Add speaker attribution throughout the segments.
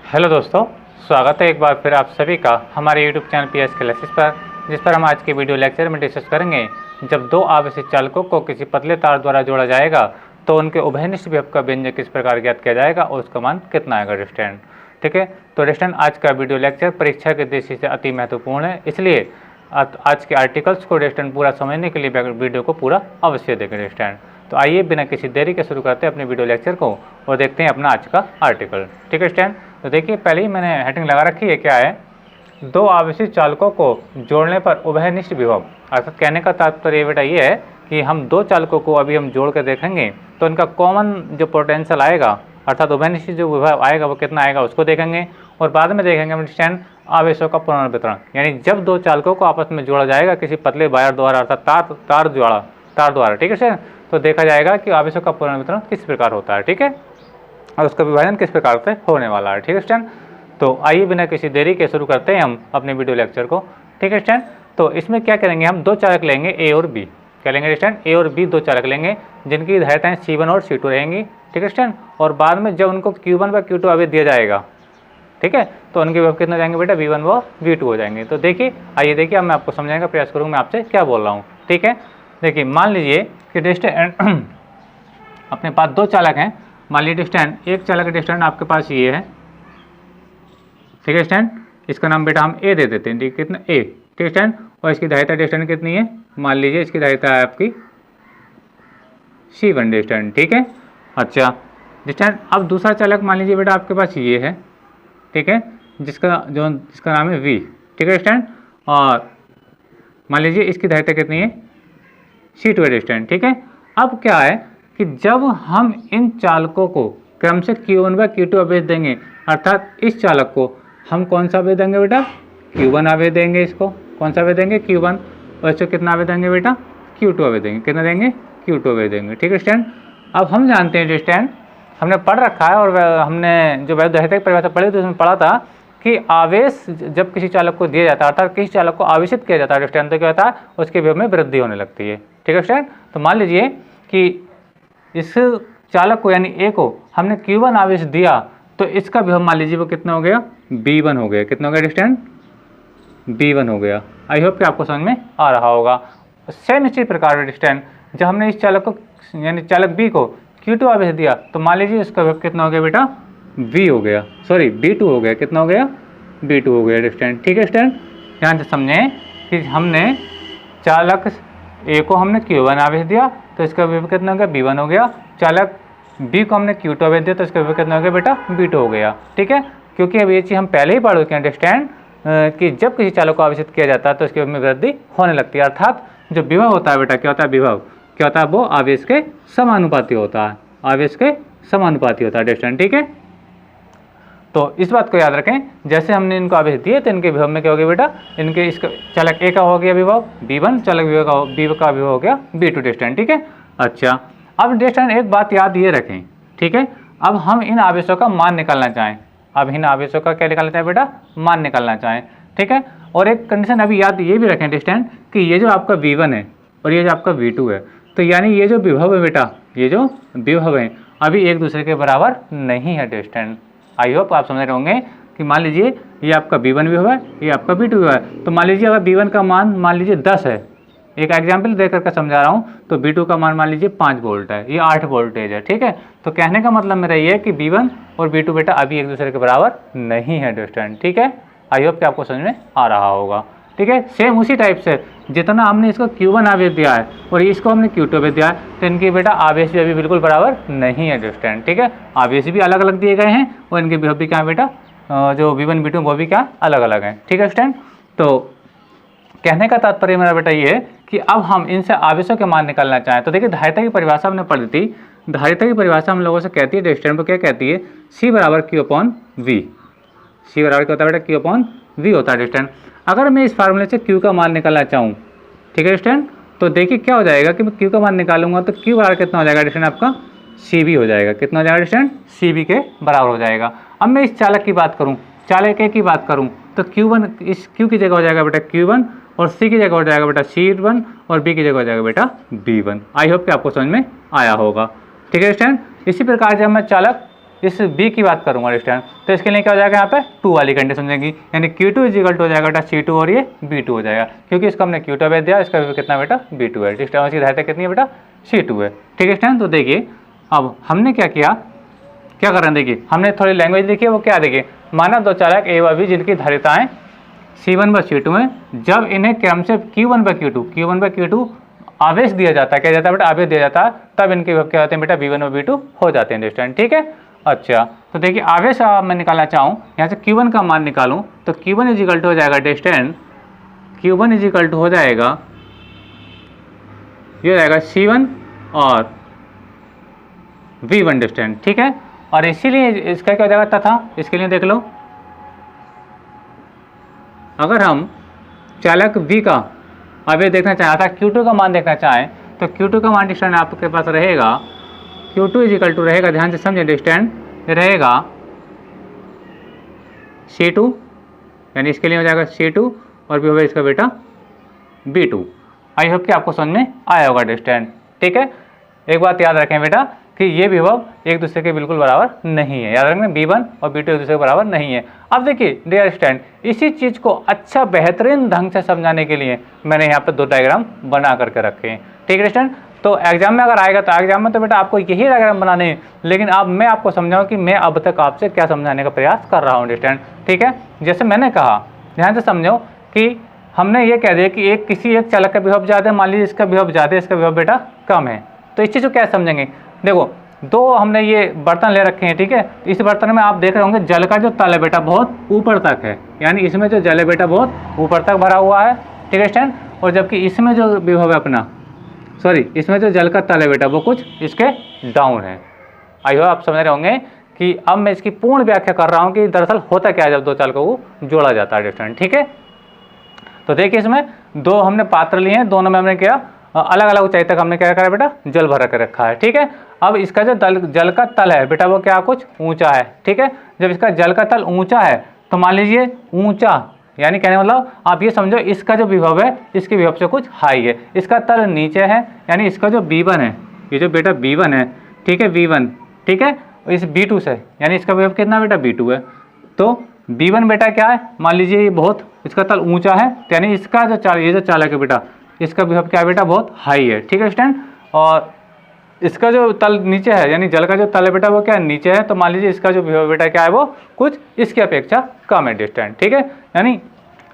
Speaker 1: Hello दोस्तों, स्वागत है एक बार फिर आप सभी का हमारे यूट्यूब चैनल पीएस क्लासेस पर, जिस पर हम आज के वीडियो लेक्चर में डिस्कस करेंगे। जब दो आवेशित चालकों को किसी पतले तार द्वारा जोड़ा जाएगा तो उनके उभयनिष्ठ विभव का व्यंजक किस प्रकार ज्ञात किया जाएगा और उसका मान कितना आएगा डिस्टेंस। ठीक है, तो डिस्टेंस आज का वीडियो लेक्चर परीक्षा के दृष्टि से अति महत्वपूर्ण है, इसलिए आज के आर्टिकल्स को डिस्टेंस पूरा समझने के लिए वीडियो को पूरा अवश्य देखें डिस्टेंस। तो आइए बिना किसी देरी के शुरू करते हैं अपने वीडियो लेक्चर को और देखते हैं अपना आज का आर्टिकल। ठीक है स्टैंड, तो देखिए पहले ही मैंने हेडिंग लगा रखी है, क्या है, दो आवेशित चालकों को जोड़ने पर उभयनिष्ठ विभव। अर्थात कहने का तात्पर्य बेटा ये है कि हम दो चालकों को अभी हम जोड़ कर देखेंगे तो उनका कॉमन जो पोटेंशियल आएगा अर्थात उभयनिष्ठ जो विभव आएगा वो कितना आएगा उसको देखेंगे और बाद में देखेंगे हम स्टैंड आवेशों का पुनर्वितरण। यानी जब दो चालकों को आपस में जोड़ा जाएगा किसी पतले वायर द्वारा अर्थात तार द्वारा, ठीक है सर, तो देखा जाएगा कि आवेशों का पुनर्वितरण किस प्रकार होता है। ठीक है, और उसका विभाजन किस प्रकार से होने वाला है। ठीक है स्टैंड, तो आइए बिना किसी देरी के शुरू करते हैं हम अपने वीडियो लेक्चर को। ठीक है स्टैंड, तो इसमें क्या करेंगे, हम दो चालक लेंगे ए और बी। क्या लेंगे स्टैंड, ए और बी दो चालक लेंगे जिनकी धारिताएं C1 और C2 रहेंगी। ठीक है स्टैंड, और बाद में जब उनको Q1 व Q2 आवेश दिया जाएगा, ठीक है, तो उनके विभव कितने जाएंगे बेटा, V1 व V2 हो जाएंगे। तो देखिए आइए देखिए, अब मैं आपको समझाने का प्रयास करूँगा मैं आपसे क्या बोल रहा हूँ। ठीक है, देखिए मान लीजिए कि डिस्टेंस अपने पास दो चालक हैं। मान लीजिए डिस्टेंस एक चालक का डिस्टेंस आपके पास ये है। ठीक है स्टैंड, इसका नाम बेटा हम ए दे देते हैं। ठीक, कितना ए। ठीक है स्टैंड, और इसकी धारिता डिस्टेंस कितनी है, मान लीजिए इसकी धारिता है आपकी C1 डिस्टेंस। ठीक है, अच्छा डिस्टेंस। अब दूसरा चालक मान लीजिए बेटा आपके पास ये है, ठीक है, जिसका नाम है V। ठीक है स्टैंड, और मान लीजिए इसकी धारिता कितनी है C2 डिस्टेंस। ठीक है, अब क्या है कि जब हम इन चालकों को क्रम से Q1 व Q2 आवेश देंगे, अर्थात इस चालक को हम कौन सा आवेश देंगे बेटा, Q1 आवेश देंगे। इसको कौन सा आवेश देंगे, Q1, और इसको कितना आवेश देंगे बेटा, Q2 आवेश देंगे। कितना देंगे, Q2 आवेश देंगे। ठीक है स्टैंड, अब हम जानते हैं स्टैंड, हमने पढ़ रखा है और हमने जो वैद्युत की परिभाषा पढ़ी थी उसमें पढ़ा था कि आवेश जब किसी चालक को दिया जाता है अर्थात किसी चालक को आवेशित किया जाता है स्टैंड, तो क्या होता है, उसके विभव में वृद्धि होने लगती है। ठीक है स्टैंड, तो मान लीजिए कि इस चालक को यानी ए को हमने Q1 आवेश दिया तो इसका विभव मान लीजिए वो कितना हो गया, B1 हो गया। कितना हो गया डिस्टेंस, B1 हो गया। आई होप कि आपको समझ में आ रहा होगा। सेम इसी प्रकार डिस्टेंस जब हमने इस चालक को यानी चालक B को Q2 आवेश दिया तो मान लीजिए इसका विभव कितना हो गया बेटा, V हो गया, सॉरी B2 हो गया। कितना हो गया, B2 हो गया डिस्टेंस। ठीक है स्टैंड, ध्यान से समझें कि हमने चालक ए को हमने Q1 आवेश दिया तो इसका विभव कितना हो गया, B1 हो गया। चालक B को हमने Q2 आवेश दिया तो इसका विभव कितना हो गया बेटा, B2 हो गया। ठीक है, क्योंकि अब ये चीज़ हम पहले ही पढ़ चुके हैं अंडरस्टैंड कि जब किसी चालक को आवेशित किया जाता है तो इसके विभव में वृद्धि होने लगती है। अर्थात जो विभव होता है बेटा, क्या होता है विभव, क्या होता है, वो आवेश के समानुपाती होता है, आवेश के समानुपाती होता है अंडरस्टैंड। ठीक है, तो इस बात को याद रखें, जैसे हमने इनको आवेश दिए तो इनके विभव में क्या हो गया बेटा, इनके इसका चालक ए का हो गया विभव B1, चालक B का विभव हो गया B2 डिस्टेंस। ठीक है, अच्छा अब डिस्टेंस एक बात याद ये रखें, ठीक है, अब हम इन आवेशों का मान निकालना चाहें, अब इन आवेशों का क्या निकालना चाहें बेटा, मान निकालना चाहें। ठीक है, और एक कंडीशन अभी याद ये भी रखें डिस्टेंस कि ये जो आपका V1 है और ये जो आपका V2 है, तो यानी ये जो विभव है बेटा, ये जो विभव है अभी एक दूसरे के बराबर नहीं है डिस्टेंस। आई होप आप समझ रहे होंगे कि मान लीजिए ये आपका B1 विभव है, ये आपका B2 विभव है, तो मान लीजिए अगर B1 का मान मान लीजिए 10 है, एक एग्जाम्पल दे करके समझा रहा हूँ, तो B2 का मान मान लीजिए 5 वोल्ट है, ये 8 वोल्टेज है। ठीक है, तो कहने का मतलब मेरा ये है कि B1 और B2 बेटा अभी एक दूसरे के बराबर नहीं है डिस्टेंस। ठीक है, आई होप कि आपको समझ में आ रहा होगा। ठीक है, सेम उसी टाइप से जितना हमने इसको Q1 आवेश दिया है और इसको हमने Q2 आवेश दिया है तो इनकी बेटा आवेश भी अभी बिल्कुल बराबर नहीं है डिस्टेंस। ठीक है, आवेश भी अलग अलग दिए गए हैं और इनके विभव भी क्या है बेटा, जो V1 V2 वो भी क्या अलग अलग हैं। ठीक है स्टैंड, तो कहने का तात्पर्य मेरा बेटा ये है कि अब हम इनसे आवेशों के मान निकालना चाहें तो देखिए धारिता की परिभाषा हमने पढ़ी थी। धारिता की परिभाषा हम लोगों से कहती है डिस्टेंस को क्या कहती है, C बराबर Q/V। C बराबर क्या होता है बेटा, Q/V होता है डिस्टेंस। अगर मैं इस फार्मूले से Q का मान निकालना चाहूँ, ठीक है डिस्टेंस, तो देखिए क्या हो जाएगा कि मैं Q का मान निकालूंगा तो Q बराबर कितना हो जाएगा डिस्टेंस आपका, CB हो जाएगा। कितना हो जाएगा डिस्टेंस, CB के बराबर हो जाएगा। अब मैं इस चालक की बात करूँ, चालक ए की बात करूँ तो Q1 इस Q की जगह हो जाएगा बेटा Q1 और C की जगह हो जाएगा बेटा C1 और B की जगह हो जाएगा बेटा B1। आई होप कि आपको समझ में आया होगा। ठीक है स्टूडेंट, इसी प्रकार जब मैं चालक इस बी की बात करूँगा डिस्टेंस, तो इसके लिए क्या हो जाएगा यहाँ पे 2 वाली कंडीशन देंगी, यानी Q2 इजिकल टू हो जाएगा बेटा C2 और ये B2 हो जाएगा, क्योंकि इसको हमने Q2 अवैध दिया, इसका भी कितना बेटा B2 है, डिस्टेंस की धारिता कितनी है बेटा C2 है। ठीक है स्टूडेंट, तो देखिए अब हमने क्या किया, क्या कर रहे हैं, देखिए हमने थोड़ी लैंग्वेज देखी है, वो क्या देखिए, माना दो चालक A व B जिनकी धारिताएं C1 व C2 हैं, जब इन्हें क्रम से Q1 व Q2 आवेश दिया जाता है, क्या जाता है बेटा आवेश दिया जाता है, तब इनके विभव क्या होते हैं बेटा V1 और V2 हो जाते हैं डिस्टेंस। ठीक है, अच्छा तो देखिए आवेश मैं निकालना चाहूँ, यहाँ से Q1 का मान निकालूँ तो Q1 इजिकल टू हो जाएगा डिस्टेंस, Q1 इजिकल टू हो जाएगा, ये हो जाएगा C1 और V1 डिस्टेंस। ठीक है, और इसीलिए इसका क्या हो जाएगा तथा, इसके लिए देख लो, अगर हम चालक V का अवयव देखना चाहें अर्थात Q2 का मान देखना चाहें तो Q2 का मान डिस्टेंस आपके पास रहेगा, Q2 इजिकल टू रहेगा, ध्यान से समझे डिस्टेंस रहेगा C2, यानी इसके लिए हो जाएगा C2 और भी होगा इसका बेटा B2। आई होप कि आपको समझ में आया होगा डिस्टेंस। ठीक है, एक बात याद रखें बेटा कि ये विभव एक दूसरे के बिल्कुल बराबर नहीं है, याद रखें B1 और B2 एक दूसरे के बराबर नहीं है। अब देखिए डियर स्टूडेंट, इसी चीज़ को अच्छा बेहतरीन ढंग से समझाने के लिए मैंने यहाँ पे 2 डायग्राम बना करके रखे हैं। ठीक है स्टूडेंट, तो एग्जाम में अगर आएगा तो एग्जाम में तो बेटा आपको यही डायग्राम बनाने हैं, लेकिन अब मैं आपको समझाऊँ कि मैं अब तक आपसे क्या समझाने का प्रयास कर रहा हूँ स्टूडेंट। ठीक है, जैसे मैंने कहा ध्यान से समझो कि हमने ये कह दिया कि किसी एक चालक का विभव ज़्यादा है, मान लीजिए इसका विभव ज़्यादा है, इसका विभव बेटा कम है, तो इस चीज़ को क्या समझेंगे, देखो 2 हमने ये बर्तन ले रखे हैं। ठीक है, इस बर्तन में आप देख रहे होंगे जल का जो तल है बेटा बहुत ऊपर तक है, यानी इसमें जो जल है बेटा बहुत ऊपर तक भरा हुआ है। ठीक है स्टूडेंट, और जबकि इसमें जो विभव है अपना, सॉरी इसमें जो जल का तल है बेटा वो कुछ इसके डाउन है। आई होप आप समझ रहे होंगे कि अब मैं इसकी पूर्ण व्याख्या कर रहा हूँ कि दरअसल होता क्या है जब 2 चालकों को जोड़ा जाता है स्टूडेंट। ठीक है, तो देखिए इसमें 2 हमने पात्र लिए हैं, दोनों में हमने क्या अलग अलग ऊंचाई तक हमने क्या करा बेटा जल भर कर रखा है। ठीक है, अब इसका जो जल का तल है बेटा वो क्या कुछ ऊंचा है। ठीक है, जब इसका जल का तल ऊंचा है तो मान लीजिए ऊंचा, यानी कहने मतलब आप ये समझो इसका जो विभव है इसके विभव से कुछ हाई है, इसका तल नीचे है, यानी इसका जो B1 है, ये जो बेटा B1 है, ठीक है V1, ठीक है, इस B2 से, यानी इसका विभव कितना बेटा B2 है, तो B1 बेटा क्या है, मान लीजिए ये बहुत इसका तल ऊंचा है, यानी इसका जो ये जो चालक है बेटा इसका विभव क्या है बेटा बहुत हाई है। ठीक है स्टूडेंट, और इसका जो तल नीचे है, यानी जल का जो तल है बेटा वो क्या है नीचे है, तो मान लीजिए इसका जो विभव बेटा क्या है वो कुछ इसकी अपेक्षा कम है डिस्टेंस। ठीक है, यानी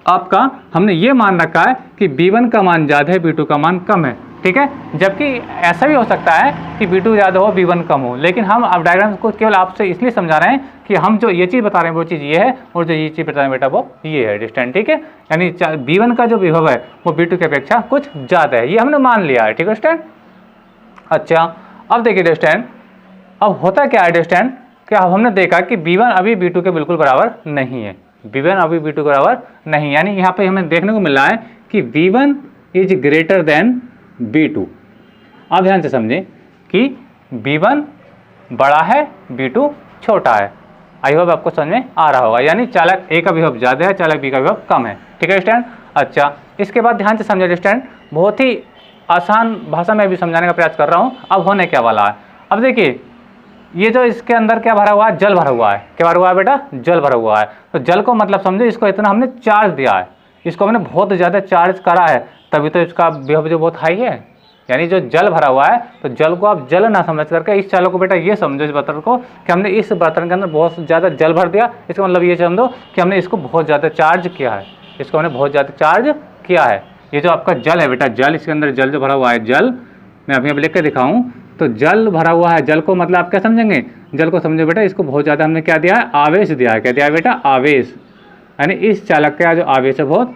Speaker 1: आपका हमने ये मान रखा है कि B1 का मान ज़्यादा है, B2 का मान कम है। ठीक है, जबकि ऐसा भी हो सकता है कि B2 ज़्यादा हो B1 कम हो, लेकिन हम अब डायग्राम को केवल आपसे इसलिए समझा रहे हैं कि हम जो ये चीज़ बता रहे हैं वो चीज़ ये है, और जो ये चीज़ बता रहे हैं बेटा वो ये है डिस्टेंस। ठीक है, यानी B1 का जो विभव है वो B2 की अपेक्षा कुछ ज़्यादा है, ये हमने मान लिया है। ठीक है स्टूडेंट, अच्छा अब देखिए डिस्टेंस, अब होता क्या है डिस्टेंस, क्या हमने देखा कि B1 अभी B2 के बिल्कुल बराबर नहीं है, B1 अभी B2 के बराबर नहीं, यानी यहाँ पे हमें देखने को मिल रहा है कि V1 is greater than B2। अब ध्यान से समझें कि B1 बड़ा है B2 छोटा है। आई होप आपको समझ में आ रहा होगा, यानी चालक A का विभव ज़्यादा है, चालक B का विभव कम है। ठीक है स्टूडेंट, अच्छा इसके बाद ध्यान से समझे स्टूडेंट, बहुत ही आसान भाषा में भी समझाने का प्रयास कर रहा हूँ। अब होने क्या वाला है, अब देखिए ये जो इसके अंदर क्या भरा हुआ है, जल भरा हुआ है, क्या भरा हुआ है बेटा जल भरा हुआ है, तो जल को मतलब समझो इसको इतना हमने चार्ज दिया है, इसको हमने बहुत ज़्यादा चार्ज करा है, तभी तो इसका विभव जो बहुत हाई है, यानी जो जल भरा हुआ है, तो जल को आप जल ना समझ करके इस चालक को बेटा ये समझो इस बर्तन को कि हमने इस बर्तन के अंदर बहुत ज़्यादा जल भर दिया, इसका मतलब ये समझो कि हमने इसको बहुत ज़्यादा चार्ज किया है, इसको हमने बहुत ज़्यादा चार्ज किया है। ये जो आपका जल है बेटा, जल इसके अंदर जल जो भरा हुआ है, जल मैं अभी लिख के दिखाऊं तो जल भरा हुआ है, जल को मतलब आप क्या समझेंगे, जल को समझो बेटा इसको बहुत ज़्यादा हमने क्या दिया है, आवेश दिया है। क्या दिया है बेटा, आवेश, यानी इस चालक का जो आवेश है बहुत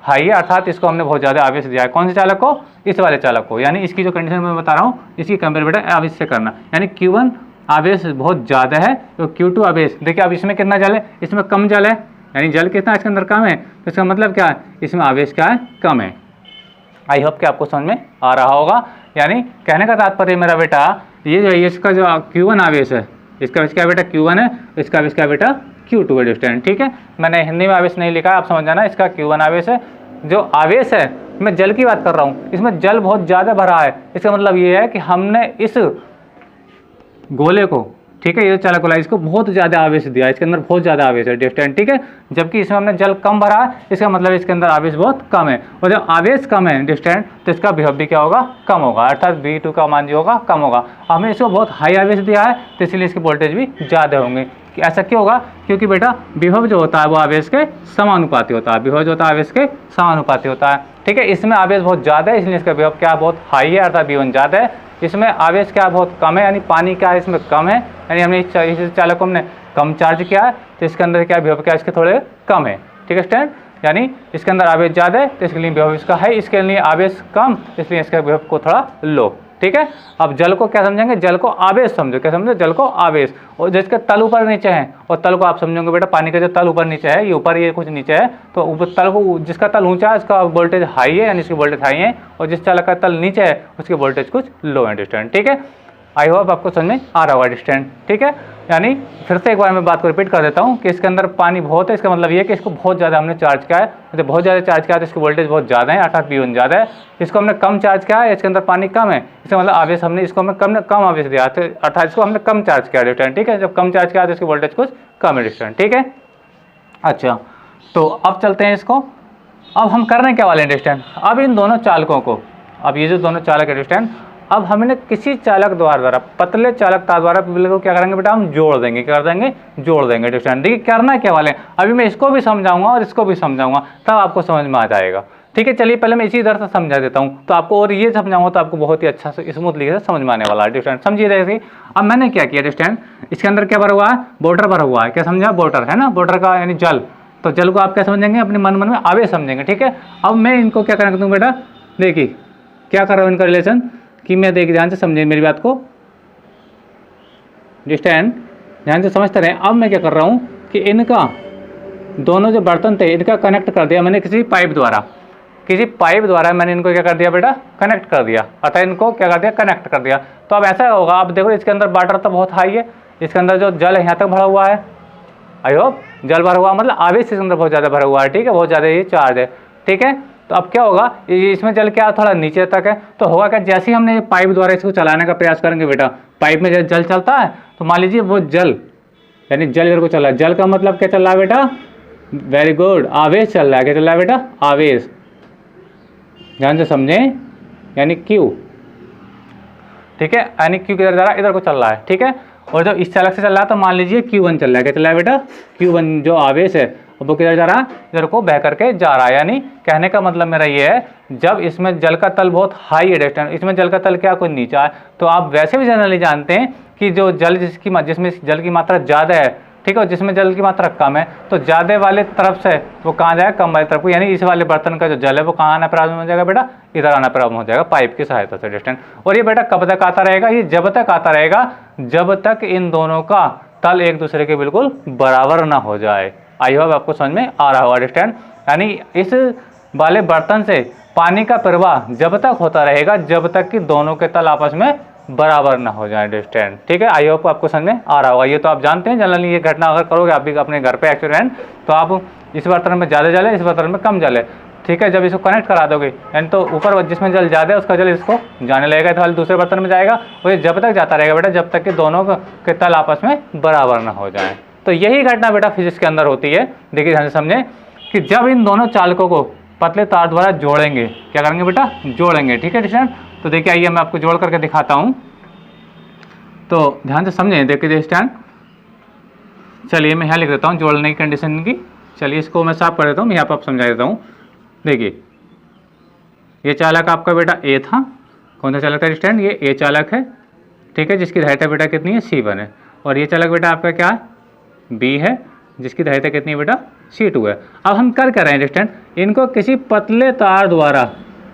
Speaker 1: हाई है, अर्थात इसको हमने बहुत ज़्यादा आवेश दिया है। कौन से चालक को, इस वाले चालक को, यानी इसकी जो कंडीशन मैं बता रहा हूँ इसकी कंपेयर बेटा आवेश से करना, यानी Q1 आवेश बहुत ज़्यादा है तो Q2 आवेश, देखिए अब इसमें कितना जल है, इसमें कम जल है, यानी जल कितना इसके अंदर कम है, तो इसका मतलब क्या है, इसमें आवेश क्या है, कम है। आई होप कि आपको समझ में आ रहा होगा, यानी कहने का तात्पर्य मेरा बेटा ये जो इसका जो Q1 आवेश है, इसका आवेश क्या बेटा Q1 है, इसका आवेश क्या बेटा Q2 है डिस्टेंस। ठीक है, मैंने हिंदी में आवेश नहीं लिखा है, आप समझ जाना, इसका Q1 आवेश है। जो आवेश है मैं जल की बात कर रहा हूँ, इसमें जल बहुत ज़्यादा भरा है, इसका मतलब ये है कि हमने इस गोले को ठीक है, ये चालक वाला इसको बहुत ज़्यादा आवेश दिया, इसके अंदर बहुत ज़्यादा आवेश है डिस्टेंस, ठीक है, जबकि इसमें हमने जल कम भरा है, इसका मतलब इसके अंदर आवेश बहुत कम है, और जब आवेश कम है डिस्टेंस तो इसका विभव भी क्या होगा, कम होगा, अर्थात V2 का मान जो होगा कम होगा। हमने इसको बहुत हाई आवेश दिया है तो इसलिए इसकी वोल्टेज भी ज़्यादा होंगे। ऐसा क्यों होगा, क्योंकि बेटा विभव जो होता है वो आवेश के समानुपाती होता है, विभव जो होता है आवेश के समानुपाती होता है, ठीक है। इसमें आवेश बहुत ज़्यादा है इसलिए इसका विभव क्या बहुत हाई है, अर्थात V1 ज़्यादा है। इसमें आवेश क्या बहुत कम है, यानी पानी क्या है इसमें कम है, यानी हमने इस चालक को हमने कम चार्ज किया है तो इसके अंदर क्या विभव क्या इसके थोड़े कम है, ठीक है स्टूडेंट, यानी इसके अंदर आवेश ज़्यादा है तो इसके लिए विभव इसका है, इसके लिए आवेश कम इसलिए इसका विभव को थोड़ा लो, ठीक है। अब जल को क्या समझेंगे, जल को आवेश समझो, क्या समझो, जल को आवेश, और जिसके तल ऊपर नीचे है, और तल को आप समझोगे बेटा पानी का जो तल ऊपर नीचे है, ये ऊपर ये कुछ नीचे है, तो ऊपर तल को जिसका तल ऊंचा है उसका वोल्टेज हाई है, यानी इसकी वोल्टेज हाई है, और जिस चालक का तल नीचे है उसकी वोल्टेज कुछ लो है डिस्टेंस, ठीक है। आई होप आपको समझ में आ रहा होगा डिस्टेंस, ठीक है। यानी फिर से एक बार मैं बात को रिपीट कर देता हूँ कि इसके अंदर पानी बहुत है, इसका मतलब ये है कि इसको बहुत ज़्यादा हमने चार्ज किया है, तो बहुत ज़्यादा चार्ज किया है तो इसकी वोल्टेज बहुत ज़्यादा है, अर्थात V1 ज़्यादा है। इसको हमने कम चार्ज किया है, इसके अंदर पानी कम है, इसका मतलब आवेश हमने इसको हमने कम आवेश दिया, तो अर्थात इसको हमने कम चार्ज किया डिस्टेंस, ठीक है। जब कम चार्ज किया तो इसकी वोल्टेज कुछ कम है डिस्टेंस, ठीक है। अच्छा, तो अब चलते हैं इसको, अब हम करने क्या वाले हैं डिस्टेंस, अब इन दोनों चालकों को, अब ये जो दोनों चालक है डिस्टेंस, अब हमने किसी चालक द्वारा पतले चालक तार द्वारा बिल्कुल क्या करेंगे बेटा, हम जोड़ देंगे, क्या कर देंगे, जोड़ देंगे डिस्टेंस। देखिए करना क्या वाले हैं, अभी मैं इसको भी समझाऊंगा और इसको भी समझाऊंगा, तब आपको समझ में आ जाएगा, ठीक है। चलिए पहले मैं इसी तरह से समझा देता हूँ तो आपको, और ये समझाऊंगा तो आपको बहुत ही अच्छा से स्मूथली से समझ में आने वाला है डिस्टेंस, समझिए। देखिए अब मैंने क्या किया डिस्टेंस, इसके अंदर क्या भरा हुआ है, वाटर भरा हुआ है, क्या समझा, वाटर है ना, वाटर का यानी जल, तो जल को आप क्या समझेंगे, अपने मन में आवेश समझेंगे, ठीक है। अब मैं इनको क्या करना दूँ बेटा, देखिए क्या कर रहा हूँ इनका रिलेशन, कि मैं देखिए ध्यान से समझिए मेरी बात को, डिस्टेंस ध्यान से समझते रहे। अब मैं क्या कर रहा हूँ कि इनका दोनों जो बर्तन थे इनका कनेक्ट कर दिया मैंने किसी पाइप द्वारा मैंने इनको क्या कर दिया बेटा, कनेक्ट कर दिया, अतः इनको क्या कर दिया, कनेक्ट कर दिया। तो अब ऐसा होगा, अब देखो इसके अंदर वाटर तो बहुत हाई है, इसके अंदर जो जल है यहाँ तक भरा हुआ है, आई होप जल भरा हुआ मतलब आवेश इसके अंदर बहुत ज़्यादा भरा हुआ है, ठीक है, बहुत ज़्यादा ये चार्ज है, ठीक है। तो अब क्या होगा, इसमें जल क्या थोड़ा नीचे तक है, तो होगा क्या, जैसे ही हमने पाइप द्वारा इसको चलाने का प्रयास करेंगे बेटा, पाइप में जल चलता है तो मान लीजिए वो जल यानी जल इधर को चल रहा है, जल का मतलब क्या चल रहा है बेटा, वेरी गुड, आवेश चल रहा है, क्या चल रहा है बेटा, आवेश, ध्यान से समझें, यानी Q, ठीक है, यानी Q किधर जा रहा है, इधर को चल रहा है, ठीक है। और जब इस चालक से चल रहा है तो मान लीजिए Q1 चल रहा है, क्या चल रहा है बेटा, Q1 जो आवेश है वो किधर जा रहा है, इधर को बह करके जा रहा है। यानी कहने का मतलब मेरा ये है, जब इसमें जल का तल बहुत हाई है डिस्टेंस, इसमें जल का तल क्या कोई नीचा है, तो आप वैसे भी जनरली जानते हैं कि जो जल जिसमें जल की मात्रा ज़्यादा है, ठीक है, और जिसमें जल की मात्रा कम है, तो ज़्यादा वाले तरफ से वो कहाँ जाएगा, कम वाले तरफ को, यानी इस वाले बर्तन का जो जल है वो कहाँ आना प्रारंभ हो जाएगा बेटा, इधर आना प्रारंभ हो जाएगा पाइप की सहायता से डिस्टेंस। और ये बेटा कब तक आता रहेगा, ये जब तक आता रहेगा जब तक इन दोनों का तल एक दूसरे के बिल्कुल बराबर ना हो जाए। आई होप आपको समझ में आ रहा होगा डिस्टेंस, यानी इस वाले बर्तन से पानी का प्रवाह जब तक होता रहेगा जब तक कि दोनों के तल आपस में बराबर ना हो जाए डिस्टेंस, ठीक है। आई होप आपको समझ में आ रहा होगा, ये तो आप जानते हैं जनरली, ये घटना अगर करोगे आप भी अपने घर पे एक्सीडेंट, तो आप इस बर्तन में ज़्यादा जल है, इस बर्तन में कम जल है, ठीक है। जब इसको कनेक्ट करा दोगे यानी तो ऊपर जिसमें जल ज़्यादा है उसका जल इसको जाने लगेगा, तो दूसरे बर्तन में जाएगा, और ये जब तक जाता रहेगा बेटा जब तक कि दोनों के तल आपस में बराबर ना हो जाए। तो यही घटना बेटा फिजिक्स के अंदर होती है। देखिए ध्यान से समझें कि जब इन दोनों चालकों को पतले तार द्वारा जोड़ेंगे, क्या करेंगे बेटा, जोड़ेंगे, ठीक है डिस्टेंस। तो देखिए आइए मैं आपको जोड़ करके दिखाता हूँ, तो ध्यान से समझें। देखिए डिस्टेंस, चलिए मैं यहाँ लिख देता हूँ जोड़ने की कंडीशन की, चलिए इसको मैं साफ कर देता हूँ, यहाँ पर आप समझा देता हूँ। देखिए ये चालक आपका बेटा ए था, कौन सा चालक था डिस्टेंस, ये ए चालक है, ठीक है, जिसकी धारिता बेटा कितनी है, C1 है। और ये चालक बेटा आपका क्या है, B है, जिसकी धारिता कितनी है बेटा, C2 है। अब हम कर रहे हैं डिस्टेंस, इनको किसी पतले तार द्वारा